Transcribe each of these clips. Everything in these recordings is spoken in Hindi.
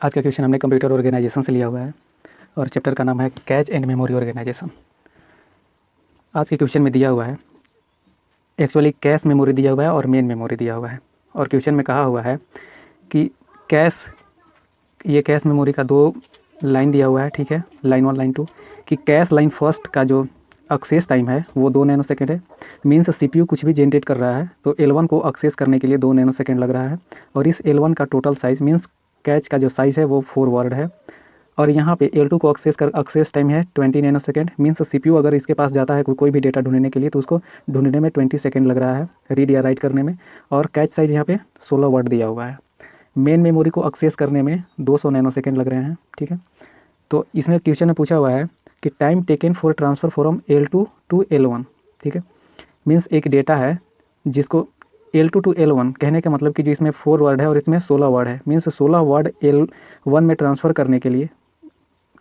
आज का क्वेश्चन हमने कंप्यूटर ऑर्गेनाइजेशन से लिया हुआ है और चैप्टर का नाम है कैच एंड मेमोरी ऑर्गेनाइजेशन। आज के क्वेश्चन में दिया हुआ है, एक्चुअली कैश मेमोरी दिया हुआ है और मेन मेमोरी दिया हुआ है। और क्वेश्चन में कहा हुआ है कि कैश मेमोरी का दो लाइन दिया हुआ है, ठीक है, लाइन 1 लाइन 2, कि कैश लाइन फर्स्ट का जो एक्सेस टाइम है वो 2 नैनो सेकेंड है। मीन्स सीपीयू कुछ भी जनरेट कर रहा है तो L1 को एक्सेस करने के लिए 2 नैनो सेकेंड लग रहा है। और इस L1 का टोटल साइज़ मीन्स कैच का जो साइज़ है वो 4 वर्ड है। और यहाँ पे L2 को एक्सेस टाइम है 20 नैनो सेकेंड। मीन्स सीपीयू अगर इसके पास जाता है कोई भी डेटा ढूंढने के लिए तो उसको ढूंढने में 20 सेकेंड लग रहा है रीड या राइट करने में। और कैच साइज़ यहाँ पे 16 वर्ड दिया हुआ है। मेन मेमोरी को एक्सेस करने में 200 नैनो सेकेंड लग रहे हैं, ठीक है। तो इसमें क्वेश्चन में पूछा हुआ है कि time taken for transfer from L2 to L1, ठीक है। मीन्स एक डेटा है जिसको L2 टू L1 कहने का मतलब कि जो इसमें 4 वर्ड है और इसमें 16 वर्ड है। मीन्स 16 वर्ड L1 में ट्रांसफ़र करने के लिए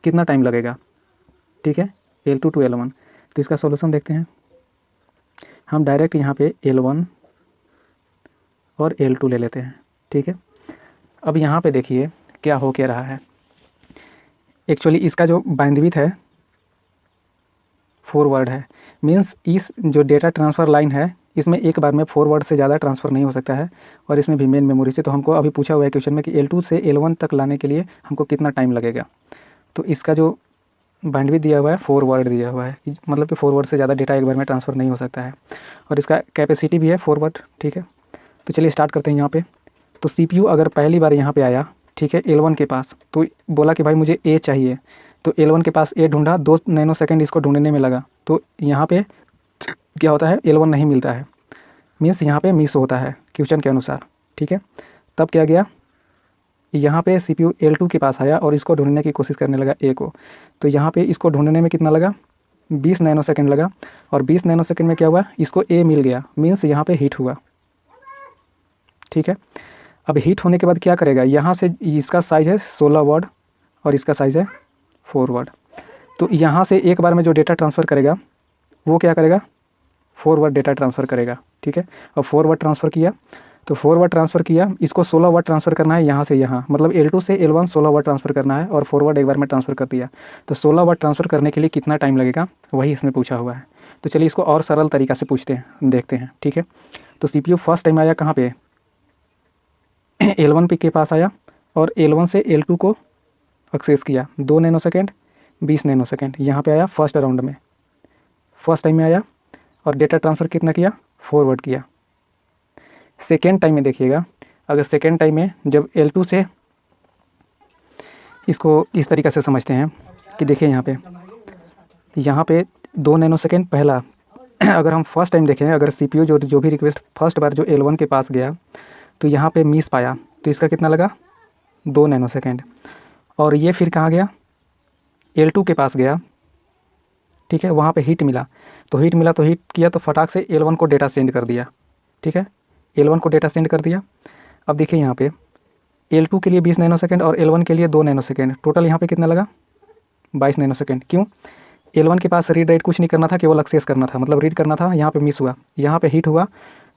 कितना टाइम लगेगा, ठीक है, L2 टू L1। तो इसका सॉल्यूशन देखते हैं। हम डायरेक्ट यहाँ पे L1 और L2 ले लेते हैं, ठीक है। अब यहाँ पे देखिए क्या हो क्या रहा है। एक्चुअली इसका जो बैंडविड्थ है 4 वर्ड है। मीन्स इस जो डेटा ट्रांसफ़र लाइन है इसमें एक बार में 4 वर्ड से ज़्यादा ट्रांसफ़र नहीं हो सकता है। और इसमें भी मेन मेमोरी से, तो हमको अभी पूछा हुआ है क्वेश्चन में कि L2 से L1 तक लाने के लिए हमको कितना टाइम लगेगा। तो इसका जो बैंडविड्थ दिया हुआ है 4 वर्ड दिया हुआ है, मतलब कि 4 वर्ड से ज़्यादा डेटा एक बार में ट्रांसफ़र नहीं हो सकता है। और इसका कैपेसिटी भी है 4 वर्ड, ठीक है। तो चलिए स्टार्ट करते हैं यहाँ पे। तो CPU अगर पहली बार यहाँ पे आया, ठीक है, L1 के पास, तो बोला कि भाई मुझे A चाहिए। तो L1 के पास A ढूंढा, 2 नैनो सेकेंड इसको ढूंढने में लगा। तो यहाँ पे क्या होता है, L1 नहीं मिलता है। मीन्स यहाँ पे मिस होता है क्वेश्चन के अनुसार, ठीक है। तब क्या गया, यहाँ पे CPU L2 के पास आया और इसको ढूंढने की कोशिश करने लगा A को। तो यहाँ पे इसको ढूंढने में कितना लगा, 20 नैनो सेकेंड लगा। और 20 नैनो सेकेंड में क्या हुआ, इसको A मिल गया। मीन्स यहाँ पे हिट हुआ, ठीक है। अब हिट होने के बाद क्या करेगा, यहाँ से इसका साइज़ है 16 वर्ड और इसका साइज़ है 4 वर्ड। तो यहाँ से एक बार में जो डेटा ट्रांसफ़र करेगा वो क्या करेगा, 4 वर्ड डेटा ट्रांसफ़र करेगा, ठीक है। और 4 वर्ड ट्रांसफ़र किया, तो 4 वर्ड ट्रांसफ़र किया, इसको 16 वर्ड ट्रांसफ़र करना है यहाँ से यहाँ, मतलब L2 से L1 16 वर्ड ट्रांसफ़र करना है और 4 वर्ड एक बार में ट्रांसफ़र कर दिया। तो 16 वर्ड ट्रांसफ़र करने के लिए कितना टाइम लगेगा वही इसमें पूछा हुआ है। तो चलिए इसको और सरल तरीक़ा से पूछते हैं, देखते हैं, ठीक है। तो CPU फर्स्ट टाइम आया कहाँ पे, L1 के पास आया और L1 से L2 को एक्सेस किया, 2 नैनो सेकेंड 20 नैनो सेकेंड यहाँ पे आया फर्स्ट राउंड में, फर्स्ट टाइम में आया। और डेटा ट्रांसफ़र कितना किया, 4 वर्ड किया। सेकेंड टाइम में देखिएगा, अगर सेकेंड टाइम में जब L2 से, इसको इस तरीक़े से समझते हैं कि देखिए यहाँ पे 2 नैनो सेकेंड पहला अगर हम फर्स्ट टाइम देखें, अगर CPU जो भी रिक्वेस्ट फर्स्ट बार जो L1 के पास गया तो यहाँ पे मिस पाया, तो इसका कितना लगा, 2 नैनो सेकेंड। और ये फिर कहाँ गया, L2 के पास गया, ठीक है, वहाँ पे हिट मिला। तो हिट मिला तो हिट किया तो फटाक से L1 को डेटा सेंड कर दिया, ठीक है, L1 को डेटा सेंड कर दिया। अब देखिए यहाँ पे L2 के लिए 20 नैनो सेकेंड और L1 के लिए 2 नैनो सेकेंड, टोटल यहाँ पे कितना लगा, 22 नैनो सेकेंड। क्यों, L1 के पास रीड राइट कुछ नहीं करना था, केवल एक्सेस करना था, मतलब रीड करना था। यहाँ पे मिस हुआ, यहाँ पे हिट हुआ,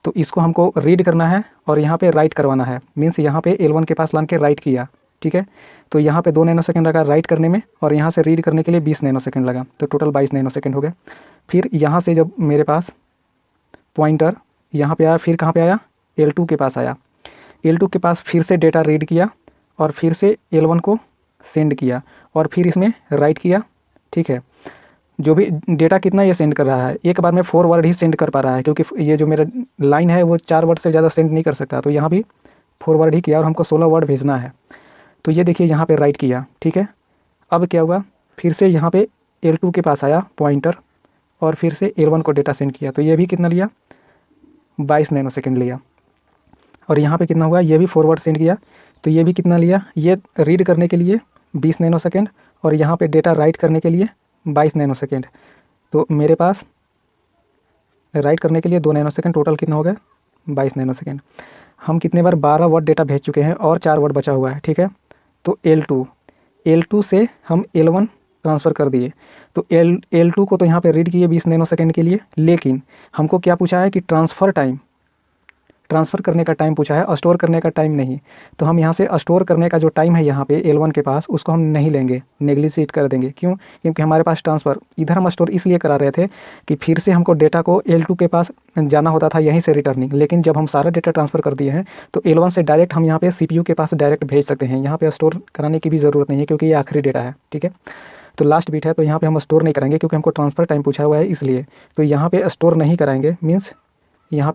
तो इसको हमको रीड करना है और यहाँ पे राइट करवाना है। मीन्स यहाँ पे L1 के पास लान के राइट किया, ठीक है। तो यहाँ पे 2 नैनो सेकेंड लगा राइट करने में और यहाँ से रीड करने के लिए 20 नैनो सेकेंड लगा, तो टोटल 22 नैनो सेकेंड हो गए। फिर यहाँ से जब मेरे पास पॉइंटर यहाँ पे आया, फिर कहाँ पे आया, L2 के पास आया। L2 के पास फिर से डेटा रीड किया और फिर से L1 को सेंड किया और फिर इसमें राइट किया, ठीक है। जो भी डेटा कितना ये सेंड कर रहा है, एक बार में 4 वर्ड ही सेंड कर पा रहा है, क्योंकि ये जो मेरा लाइन है वो 4 वर्ड से ज़्यादा सेंड नहीं कर सकता। तो यहाँ भी 4 वर्ड ही किया और हमको 16 वर्ड भेजना है। तो ये देखिए यहाँ पे राइट किया, ठीक है। अब क्या हुआ, फिर से यहाँ पे L2 के पास आया पॉइंटर और फिर से L1 को डेटा सेंड किया, तो ये भी कितना लिया, 22 नैनो सेकेंड लिया। और यहाँ पे कितना हुआ, ये भी 4 वर्ड सेंड किया, तो ये भी कितना लिया, ये रीड करने के लिए 20 नैनो सेकेंड और यहाँ पे डेटा राइट करने के लिए 22 नैनो सेकेंड। तो मेरे पास राइट करने के लिए 2 नैनो सेकेंड, टोटल कितना हो गया, 22 नैनो सेकेंड। हम कितने बार 12 वर्ड डेटा भेज चुके हैं और 4 वर्ड बचा हुआ है, ठीक है। तो L2 से हम L1 ट्रांसफ़र कर दिए। तो L2 को तो यहाँ पे रीड किए 20 नैनो सेकेंड के लिए, लेकिन हमको क्या पूछा है कि ट्रांसफ़र टाइम ट्रांसफ़र करने का टाइम पूछा है, स्टोर करने का टाइम नहीं। तो हम यहाँ से स्टोर करने का जो टाइम है यहाँ पे L1 के पास, उसको हम नहीं लेंगे, नेग्लिजिट कर देंगे। क्यों? क्योंकि हमारे पास ट्रांसफ़र इधर हम स्टोर इसलिए करा रहे थे कि फिर से हमको डेटा को L2 के पास जाना होता था, यहीं से रिटर्निंग। लेकिन जब हम सारा डेटा ट्रांसफ़र कर दिए हैं तो L1 से डायरेक्ट हम यहाँ पे CPU के पास डायरेक्ट भेज सकते हैं। यहाँ पे स्टोर कराने की भी ज़रूरत नहीं है क्योंकि ये आखिरी डेटा है, ठीक है। तो लास्ट बिट है, तो यहाँ पे हम स्टोर नहीं करेंगे क्योंकि हमको ट्रांसफ़र टाइम पूछा हुआ है इसलिए। तो यहाँ पे स्टोर नहीं कराएंगे, मीन्स यहाँ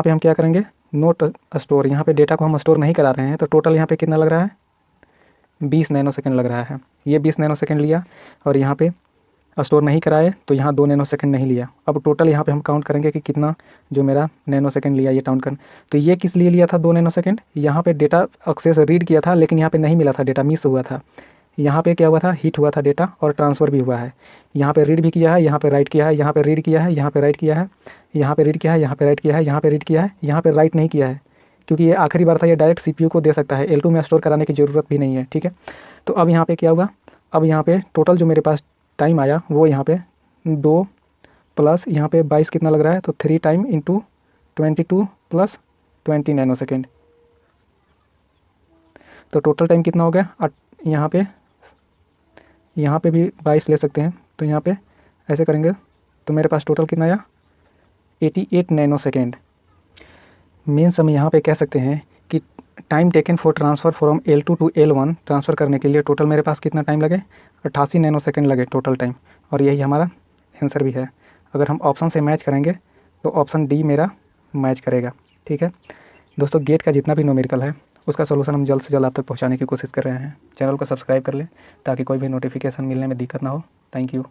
पे हम क्या करेंगे, नोट स्टोर। यहाँ पे डेटा को हम स्टोर नहीं करा रहे हैं, तो टोटल यहाँ पे कितना लग रहा है, 20 नैनोसेकंड लग रहा है। ये 20 नैनोसेकंड लिया और यहाँ पे स्टोर नहीं कराए तो यहाँ 2 नैनोसेकंड नहीं लिया। अब टोटल यहाँ पे हम काउंट करेंगे कि कितना जो मेरा नैनोसेकंड लिया, ये काउंट कर। तो ये किस लिए लिया था 2 नैनोसेकंड, यहाँ पे डेटा एक्सेस रीड किया था लेकिन यहाँ पे नहीं मिला था, डेटा मिस हुआ था। यहाँ पे क्या हुआ था, हिट हुआ था डेटा और ट्रांसफ़र भी हुआ है। यहाँ पे रीड भी किया है, यहाँ पे राइट किया है, यहाँ पे रीड किया है, यहाँ पे राइट किया है, यहाँ पे रीड किया है, यहाँ पे राइट किया है, यहाँ पे रीड किया है, यहाँ पे राइट नहीं किया है क्योंकि ये आखिरी बार था। ये डायरेक्ट CPU को दे सकता है, L2 में स्टोर कराने की ज़रूरत भी नहीं है, ठीक है। तो अब यहाँ पे क्या हुआ, अब यहाँ पे टोटल जो मेरे पास टाइम आया वो यहाँ पे 2 प्लस यहाँ पे 22 कितना लग रहा है, तो 3 टाइम इंटू 22 प्लस 20 नैनोसेकंड। तो टोटल टाइम कितना हो गया, यहाँ पे भी 22 ले सकते हैं। तो यहाँ पे ऐसे करेंगे तो मेरे पास टोटल कितना आया, 88 नैनोसेकंड। मीन्स हम यहाँ पे कह सकते हैं कि time taken for transfer from L2 to L1 transfer करने के लिए टोटल मेरे पास कितना टाइम लगे, 88 नैनोसेकंड लगे टोटल टाइम। और यही हमारा आंसर भी है। अगर हम ऑप्शन से मैच करेंगे तो ऑप्शन डी मेरा मैच करेगा, ठीक है। दोस्तों, गेट का जितना भी न्यूमेरिकल है उसका सोल्यूशन हम जल्द से जल्द आप तक पहुँचाने की कोशिश कर रहे हैं। चैनल को सब्सक्राइब कर लें ताकि कोई भी नोटिफिकेशन मिलने में दिक्कत ना हो। Thank you.